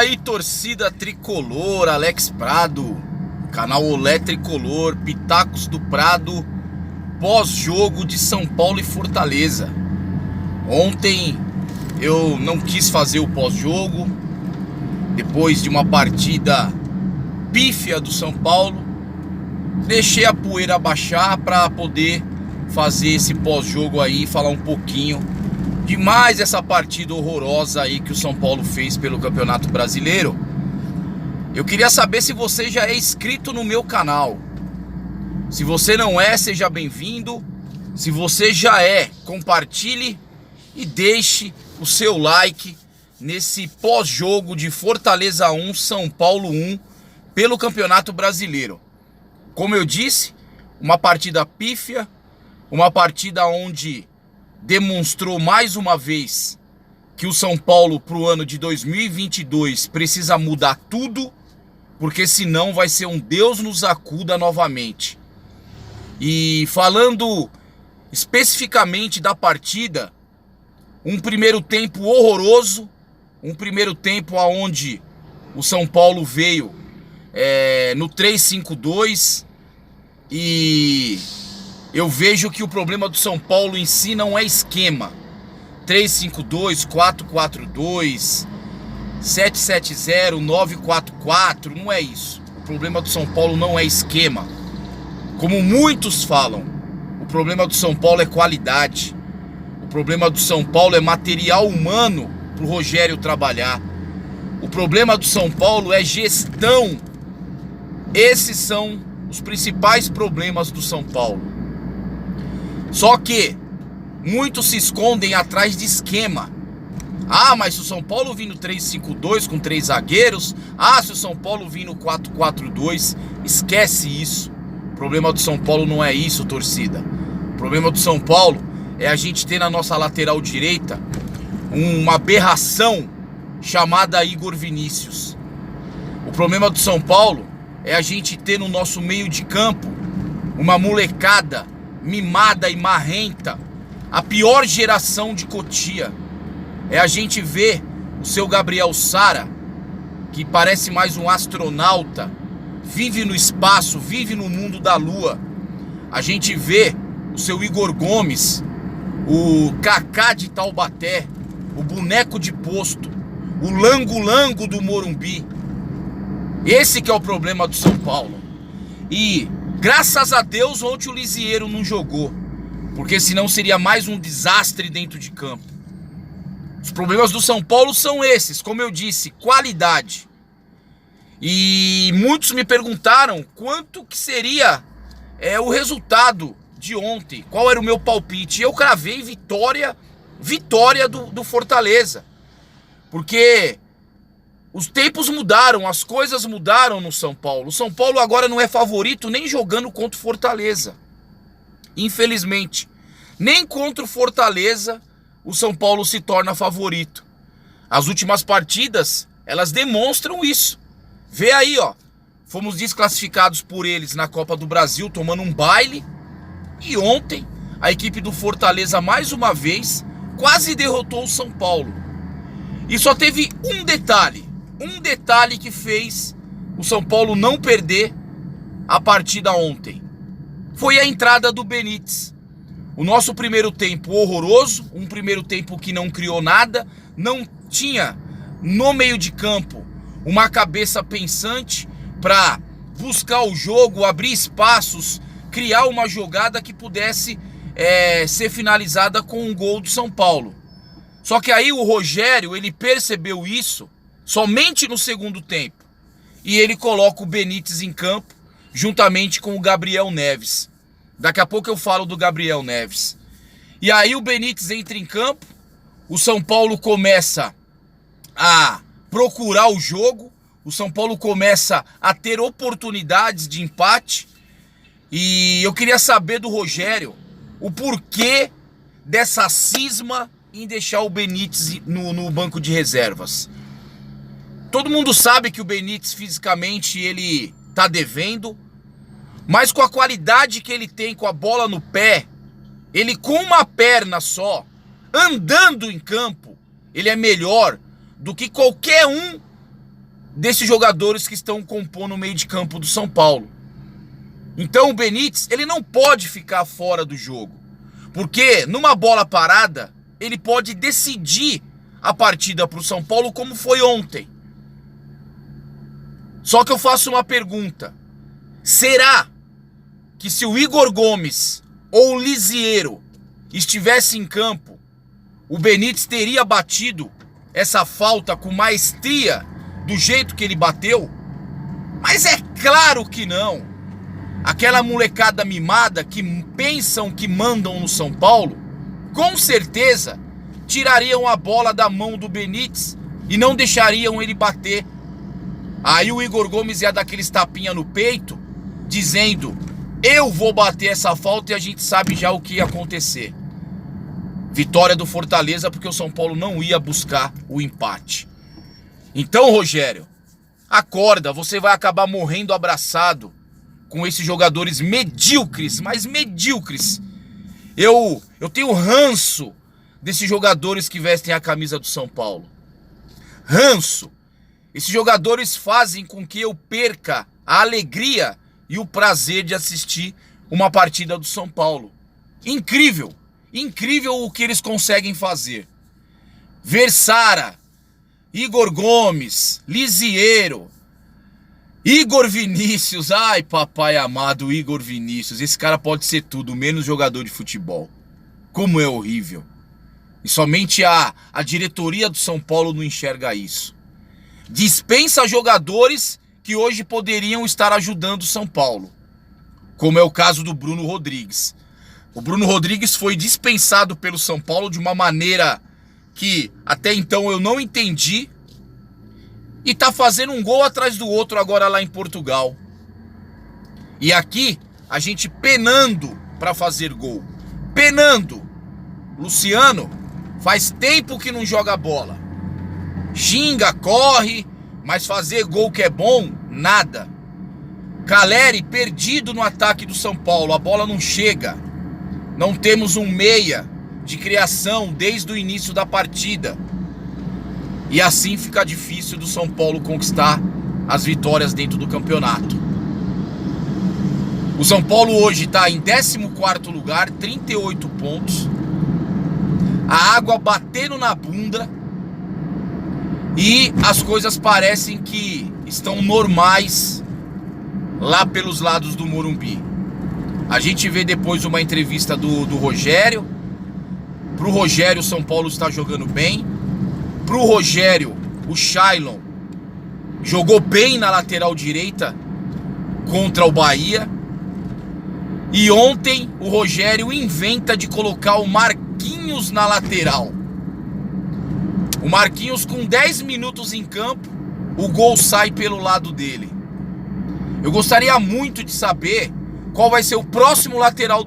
aí, torcida tricolor, Alex Prado, canal Olé Tricolor, Pitacos do Prado, pós-jogo de São Paulo e Fortaleza. Ontem eu não quis fazer o pós-jogo, depois de uma partida pífia do São Paulo, deixei a poeira baixar para poder fazer esse pós-jogo aí, falar um pouquinho de mais essa partida horrorosa aí que o São Paulo fez pelo Campeonato Brasileiro. Eu queria saber se você já é inscrito no meu canal. Se você não é, seja bem-vindo. Se você já é, compartilhe e deixe o seu like nesse pós-jogo de Fortaleza 1, São Paulo 1 pelo Campeonato Brasileiro. Como eu disse, uma partida pífia, uma partida onde demonstrou mais uma vez que o São Paulo para o ano de 2022 precisa mudar tudo, porque senão vai ser um Deus nos acuda novamente. E falando especificamente da partida, um primeiro tempo horroroso, um primeiro tempo onde o São Paulo veio no 3-5-2 e eu vejo que o problema do São Paulo em si não é esquema. 3-5-2, 4-4-2, 7-7-0, 9-4-4, não é isso. O problema do São Paulo não é esquema. Como muitos falam, o problema do São Paulo é qualidade. O problema do São Paulo é material humano para o Rogério trabalhar. O problema do São Paulo é gestão. Esses são os principais problemas do São Paulo. Só que muitos se escondem atrás de esquema. Ah, mas se o São Paulo vir no 3-5-2 com 3 zagueiros, se o São Paulo vir no 4-4-2, esquece isso. O problema do São Paulo não é isso, torcida. O problema do São Paulo é a gente ter na nossa lateral direita uma aberração chamada Igor Vinícius. O problema do São Paulo é a gente ter no nosso meio de campo uma molecada mimada e marrenta, a pior geração de Cotia. É a gente ver o seu Gabriel Sara, que parece mais um astronauta, vive no espaço, vive no mundo da lua. A gente vê o seu Igor Gomes, o Kaká de Taubaté, o boneco de posto, o lango-lango do Morumbi. Esse que é o problema do São Paulo. E graças a Deus ontem o Lisieiro não jogou, porque senão seria mais um desastre dentro de campo. Os problemas do São Paulo são esses, como eu disse, qualidade. E muitos me perguntaram quanto que seria o resultado de ontem, qual era o meu palpite. Eu cravei vitória do Fortaleza, porque os tempos mudaram, as coisas mudaram no São Paulo. O São Paulo agora não é favorito nem jogando contra o Fortaleza. Infelizmente, nem contra o Fortaleza o São Paulo se torna favorito. As últimas partidas, elas demonstram isso. Vê aí, fomos desclassificados por eles na Copa do Brasil, tomando um baile. E ontem, a equipe do Fortaleza, mais uma vez, quase derrotou o São Paulo. E só teve um detalhe que fez o São Paulo não perder a partida ontem. Foi a entrada do Benítez. O nosso primeiro tempo horroroso, um primeiro tempo que não criou nada, não tinha no meio de campo uma cabeça pensante para buscar o jogo, abrir espaços, criar uma jogada que pudesse ser finalizada com um gol do São Paulo. Só que aí o Rogério, ele percebeu isso somente no segundo tempo. E ele coloca o Benítez em campo, juntamente com o Gabriel Neves. Daqui a pouco eu falo do Gabriel Neves. E aí o Benítez entra em campo, o São Paulo começa a procurar o jogo, o São Paulo começa a ter oportunidades de empate. E eu queria saber do Rogério o porquê dessa cisma em deixar o Benítez no banco de reservas. Todo mundo sabe que o Benítez fisicamente ele tá devendo, mas com a qualidade que ele tem com a bola no pé, ele com uma perna só, andando em campo, ele é melhor do que qualquer um desses jogadores que estão compondo o meio de campo do São Paulo. Então o Benítez, ele não pode ficar fora do jogo, porque numa bola parada, ele pode decidir a partida para o São Paulo como foi ontem. Só que eu faço uma pergunta: será que se o Igor Gomes ou o Lisieiro estivesse em campo, o Benítez teria batido essa falta com maestria do jeito que ele bateu? Mas é claro que não. Aquela molecada mimada que pensam que mandam no São Paulo, com certeza tirariam a bola da mão do Benítez e não deixariam ele bater. Aí o Igor Gomes ia dar aqueles tapinha no peito, dizendo: eu vou bater essa falta, e a gente sabe já o que ia acontecer. Vitória do Fortaleza, porque o São Paulo não ia buscar o empate. Então, Rogério, acorda, você vai acabar morrendo abraçado com esses jogadores medíocres, mas medíocres. Eu tenho ranço desses jogadores que vestem a camisa do São Paulo. Ranço. Esses jogadores fazem com que eu perca a alegria e o prazer de assistir uma partida do São Paulo. Incrível. Incrível o que eles conseguem fazer. Versara, Igor Gomes, Lisieiro, Igor Vinícius. Ai, papai amado, Igor Vinícius. Esse cara pode ser tudo, menos jogador de futebol. Como é horrível. E somente a diretoria do São Paulo não enxerga isso. Dispensa jogadores que hoje poderiam estar ajudando o São Paulo, como é o caso do Bruno Rodrigues. O Bruno Rodrigues foi dispensado pelo São Paulo de uma maneira que até então eu não entendi, e tá fazendo um gol atrás do outro agora lá em Portugal. E aqui a gente penando para fazer gol. Penando. Luciano faz tempo que não joga bola. Xinga, corre, mas fazer gol que é bom, nada. Caleri perdido no ataque do São Paulo, a bola não chega. Não temos um meia de criação desde o início da partida. E assim fica difícil do São Paulo conquistar as vitórias dentro do campeonato. O São Paulo hoje está em 14º lugar, 38 pontos. A água batendo na bunda. E as coisas parecem que estão normais lá pelos lados do Morumbi. A gente vê depois uma entrevista do Rogério. Pro Rogério, o São Paulo está jogando bem. Pro Rogério, o Shailon jogou bem na lateral direita contra o Bahia. E ontem o Rogério inventa de colocar o Marquinhos na lateral. O Marquinhos com 10 minutos em campo, o gol sai pelo lado dele. Eu gostaria muito de saber qual vai ser o próximo lateral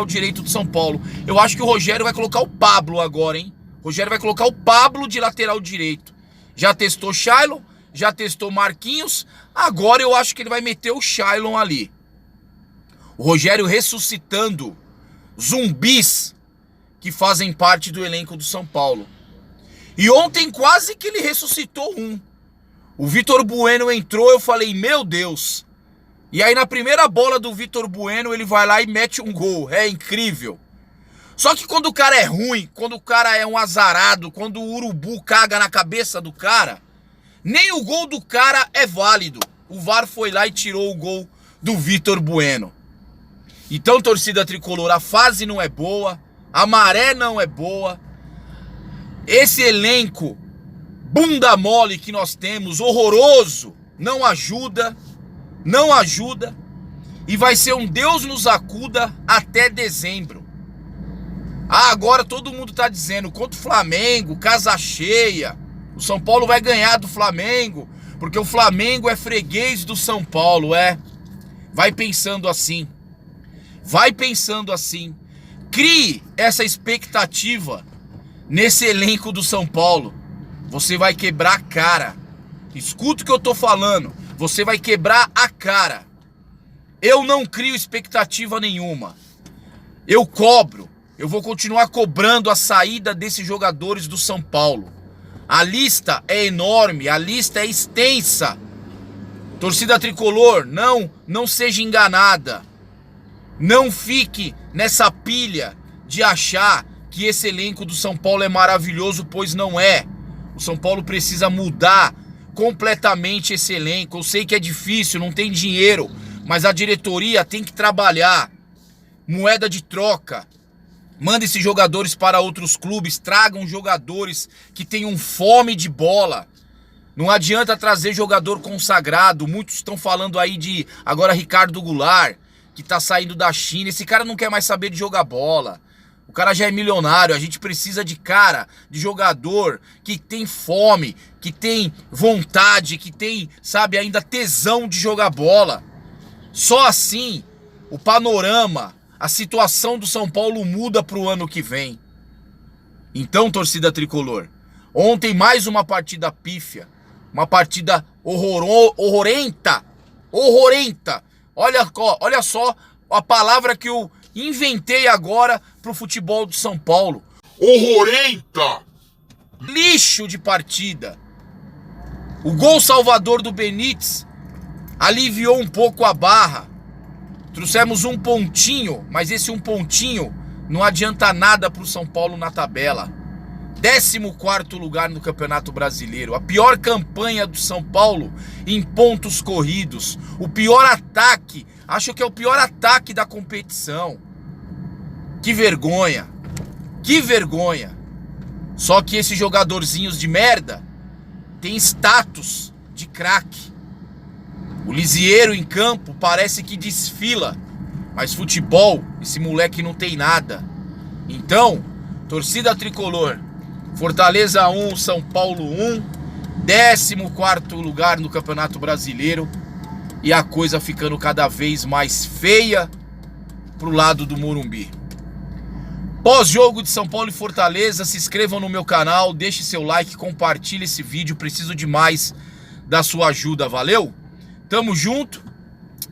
direito do São Paulo. Eu acho que o Rogério vai colocar o Pablo agora, hein? O Rogério vai colocar o Pablo de lateral direito. Já testou Shailon, já testou Marquinhos, agora eu acho que ele vai meter o Shailon ali. O Rogério ressuscitando zumbis que fazem parte do elenco do São Paulo. E ontem quase que ele ressuscitou um. O Vitor Bueno entrou, eu falei, meu Deus. E aí na primeira bola do Vitor Bueno, ele vai lá e mete um gol. É incrível. Só que quando o cara é ruim, quando o cara é um azarado, quando o urubu caga na cabeça do cara, nem o gol do cara é válido. O VAR foi lá e tirou o gol do Vitor Bueno. Então, torcida tricolor, a fase não é boa, a maré não é boa. Esse elenco bunda mole que nós temos, horroroso, não ajuda, e vai ser um Deus nos acuda até dezembro. Ah, agora todo mundo tá dizendo, contra o Flamengo, casa cheia, o São Paulo vai ganhar do Flamengo, porque o Flamengo é freguês do São Paulo, vai pensando assim, crie essa expectativa nesse elenco do São Paulo, você vai quebrar a cara. Escuta o que eu tô falando, você vai quebrar a cara. Eu não crio expectativa nenhuma. Eu cobro, eu vou continuar cobrando a saída desses jogadores do São Paulo. A lista é enorme, a lista é extensa. Torcida tricolor, não seja enganada. Não fique nessa pilha de achar que esse elenco do São Paulo é maravilhoso, pois não é. O São Paulo precisa mudar completamente esse elenco. Eu sei que é difícil, não tem dinheiro, mas a diretoria tem que trabalhar. Moeda de troca. Manda esses jogadores para outros clubes, tragam jogadores que tenham fome de bola. Não adianta trazer jogador consagrado. Muitos estão falando aí de agora Ricardo Goulart, que tá saindo da China. Esse cara não quer mais saber de jogar bola. O cara já é milionário. A gente precisa de jogador que tem fome, que tem vontade, que tem, sabe, ainda tesão de jogar bola. Só assim o panorama, a situação do São Paulo muda pro ano que vem. Então, torcida tricolor, ontem mais uma partida pífia, uma partida horrorenta. Olha só a palavra que eu inventei agora pro futebol do São Paulo. Horrorenta! Lixo de partida. O gol salvador do Benítez aliviou um pouco a barra. Trouxemos um pontinho, mas esse um pontinho não adianta nada pro São Paulo na tabela. 14º lugar no Campeonato Brasileiro. A pior campanha do São Paulo em pontos corridos. O pior ataque. Acho que é o pior ataque da competição. Que vergonha. Que vergonha. Só que esses jogadorzinhos de merda têm status de craque. O Lisieiro em campo parece que desfila, mas futebol, esse moleque não tem nada. Então, torcida tricolor, Fortaleza 1, São Paulo 1, 14º lugar no Campeonato Brasileiro e a coisa ficando cada vez mais feia pro lado do Morumbi. Pós-jogo de São Paulo e Fortaleza, se inscrevam no meu canal, deixe seu like, compartilhe esse vídeo, preciso demais da sua ajuda, valeu? Tamo junto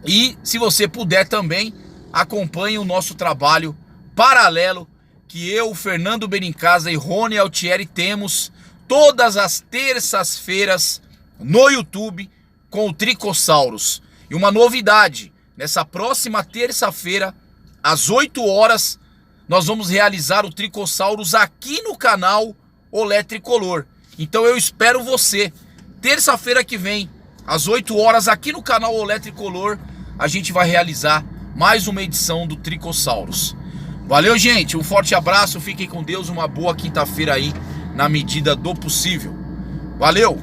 e se você puder também, acompanhe o nosso trabalho paralelo que eu, Fernando Benincasa e Rony Altieri temos todas as terças-feiras no YouTube com o Tricossauros. E uma novidade, nessa próxima terça-feira, às 8 horas, nós vamos realizar o Tricossauros aqui no canal Olé Tricolor. Então eu espero você, terça-feira que vem, às 8 horas, aqui no canal Olé Tricolor, a gente vai realizar mais uma edição do Tricossauros. Valeu, gente, um forte abraço, fiquem com Deus, uma boa quinta-feira aí, na medida do possível. Valeu!